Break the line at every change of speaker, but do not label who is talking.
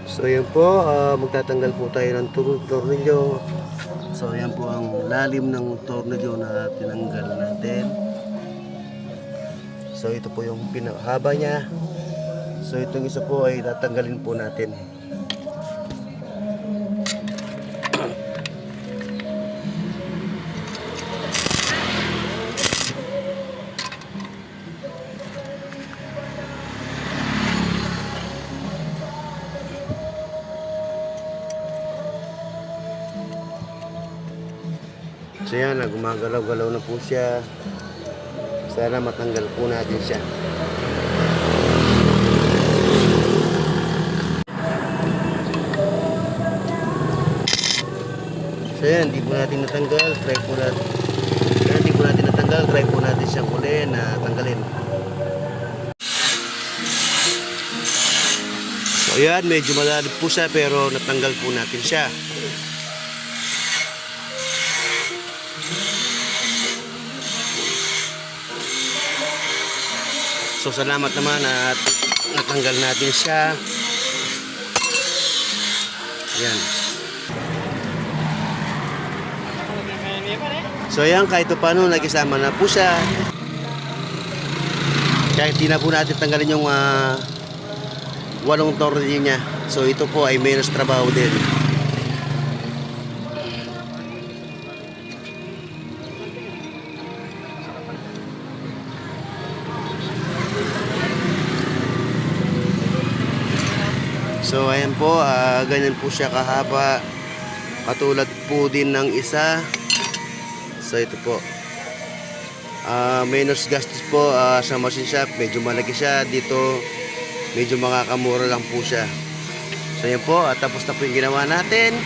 So yan po, magtatanggal po tayo ng tornilyo. So yan po ang lalim ng tornilyo na tinanggal natin. So ito po yung pinakahaba niya. So itong isa po ay tatanggalin po natin. So yan, gumagalaw-galaw na po siya. Sana matanggal po natin siya. So yan, hindi po natin natanggal. Try po natin. Yan, hindi po natin natanggal. Try po natin siyang uli na tanggalin. So yan, medyo malalim po siya pero natanggal po natin siya. So salamat naman at natanggal natin siya. Yan. So yan, kahit paano nagkasama na po siya. Kahit di na po natin tanggalin yung walong tornilyo niya. So ito po ay menos trabaho din. So ayan po, ganyan po siya kahaba. Katulad po din ng isa. So ito po. Menos gastos po sa machine shop. Medyo malaki siya. Dito medyo makakamura lang po siya. So ayan po, tapos na po yung ginawa natin.